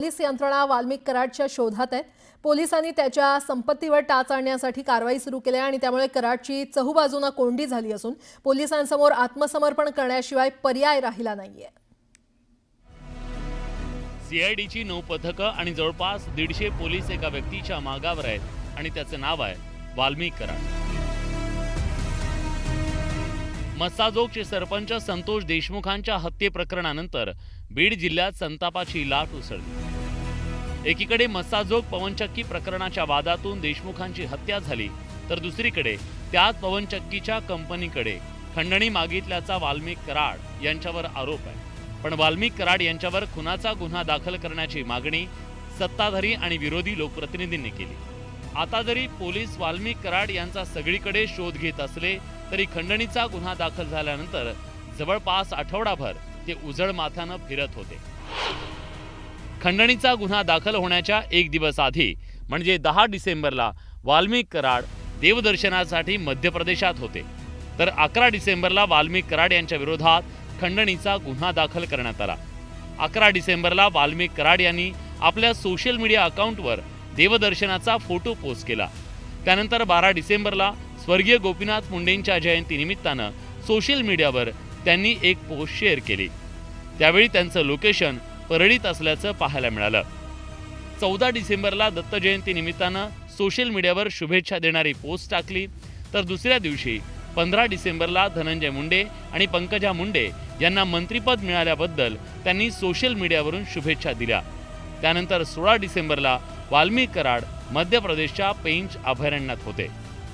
Police यंत्रणा वाल्मिक कराडच्या शोधात आहे। पोलिसांनी त्याच्या संपत्तीवर टाच आणण्यासाठी कारवाई सुरू केली आहे आणि त्यामुळे कराडची चहूबाजूने कोंडी झाली असून पोलिसांसमोर आत्मसमर्पण करण्याशिवाय पर्याय राहिला नाहीये। सीआयडीची 9 पथकं आणि जवळपास 150 पोलीस एका व्यक्तीच्या मागावर आहेत आणि त्याचे नाव आहे वाल्मिक कराड। मस्साजोगचे सरपंच संतोष देशमुखांच्या हत्ये प्रकरणानंतर बीड जिल्ह्यात संतापाची लाट उसळली। एकीकडे मस्साजोग पवनचक्की प्रकरणाच्या वादातून देशमुखांची हत्या झाली, तर दुसरीकडे त्याच पवनचक्कीच्या कंपनीकडे खंडणी मागितल्याचा वाल्मिक कराड यांच्यावर आरोप आहे। पण वाल्मिक कराड यांच्यावर खुनाचा गुन्हा दाखल करण्याची मागणी सत्ताधारी आणि विरोधी लोकप्रतिनिधींनी केली। आता जरी पोलीस वाल्मिक कराड यांचा सगळीकडे शोध घेत असले तरी खंडणीचा गुन्हा दाखल झाल्यानंतर जवळपास आठवडाभर ते उजळ माथ्यानं फिरत होते। खंडणीचा गुन्हा दाखल होण्याच्या एक दिवस आधी म्हणजे 10 डिसेंबरला वाल्मिक कराड देवदर्शनासाठी मध्य प्रदेशात होते, तर 11 डिसेंबरला वाल्मिक कराड यांच्या विरोधात खंडणीचा गुन्हा दाखल करण्यात आला। 11 डिसेंबरला वाल्मिक कराड यांनी आपल्या सोशल मीडिया अकाउंटवर देवदर्शनाचा फोटो पोस्ट केला। त्यानंतर 12 डिसेंबरला स्वर्गीय गोपीनाथ मुंडेंच्या जयंतीनिमित्तानं सोशल मीडियावर त्यांनी एक पोस्ट शेअर केली। त्यावेळी त्यांचं लोकेशन परळीत असल्याचं पाहायला मिळालं। 14 डिसेंबरला दत्त जयंती निमित्तानं सोशल मीडियावर शुभेच्छा देणारी पोस्ट टाकली, तर दुसऱ्या दिवशी 15 डिसेंबरला धनंजय मुंडे आणि पंकजा मुंडे यांना मंत्रिपद मिळाल्याबद्दल त्यांनी सोशल मीडियावरून शुभेच्छा दिल्या। त्यानंतर 16 डिसेंबरला वाल्मिक कराड मध्य प्रदेशच्या पेंच अभयारण्यात होते,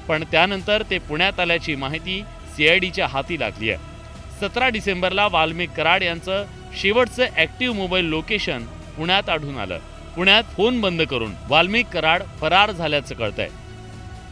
पण त्यानंतर ते पुण्यात आल्याची माहिती सीआयडीच्या हाती लागली आहे। 17 डिसेंबरला वाल्मिक कराड यांचं शेवटचं ॲक्टिव्ह मोबाईल लोकेशन पुण्यात आढळून आलं। पुण्यात फोन बंद करून वाल्मिक कराड फरार झाल्याचं कळतंय।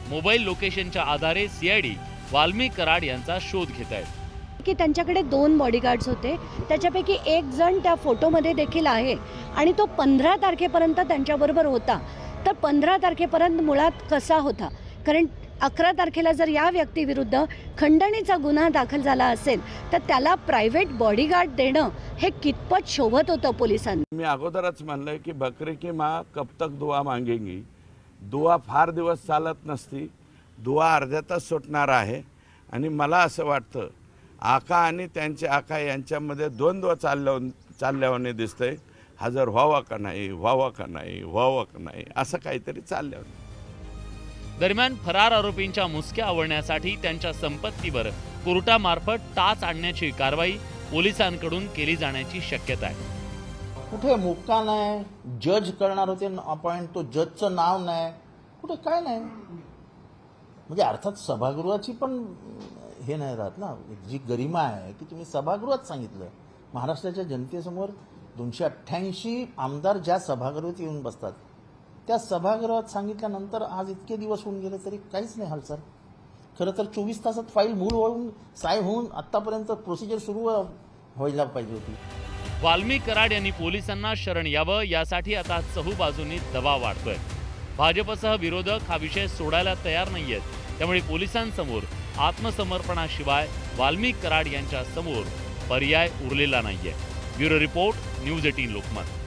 मोबाईल लोकेशनच्या आधारे सीआयडी वाल्मिक कराड यांचा शोध घेत आहे की त्यांच्याकडे 2 बॉडीगार्ड्स होते, त्याच्यापैकी एक जण त्या फोटोमध्ये देखील आहे आणि तो 15 तारखेपर्यंत त्यांच्याबरोबर होता। तर 15 तारखेपर्यंत मुळात कसा होता, कारण 11 तारखेला जर या व्यक्तीविरुद्ध खंडणीचा गुन्हा दाखल झाला असेल तर त्याला प्रायव्हेट बॉडीगार्ड देणं हे कितपत शोभत होतं पोलिसांना। मी अगोदरच म्हणलंय की बकरे की माँ कब तक दुआ मागेंगी। दुआ फार दिवस चालत नसती, दुआ अर्ध्यातच सुटणार आहे। आणि मला असं वाटतं आका आणि त्यांचे आका यांच्यामध्ये द्वंद्व चालल्याने दिसतंय। हजर व्हावा का नाही, व्हावा का नाही, व्हावा का नाही, असं काहीतरी चालल्याने। दरम्यान फरार आरोपींच्या मुसक्या आवळण्यासाठी त्यांच्या संपत्तीवर कोर्टामार्फत टाच आणण्याची कारवाई पोलिसांकडून केली जाण्याची शक्यता आहे। कुठे मुक्का नाही, जज करणार होते अपॉइंट, तो जजचं नाव नाही, कुठे काय नाही। म्हणजे अर्थात सभागृहाची पण हे नाही राहत ना, जी गरिमा आहे की तुम्ही सभागृहात सांगितलं। महाराष्ट्राच्या जनतेसमोर 288 आमदार ज्या सभागृहात येऊन बसतात त्या सभागृहात सांगितल्यानंतर आज इतके दिवस होऊन गेले तरी काहीच नाही हालचाल। खरं तर 24 तासात फाईल मूळ होऊन साहेब होऊन आतापर्यंत प्रोसिजर सुरू व्हायला पाहिजे होती। वाल्मिक कराड यांनी पोलिसांना शरण यावं यासाठी आता चहूबाजूंनी दबाव वाढतोय। भाजपसह विरोधक हा विषय सोडायला तयार नाहीयेत, त्यामुळे पोलिसांसमोर आत्मसमर्पणाशिवाय वाल्मिक कराड यांच्या समोर पर्याय उरलेला नाहीये। Bureau report, news 18 Lokmat.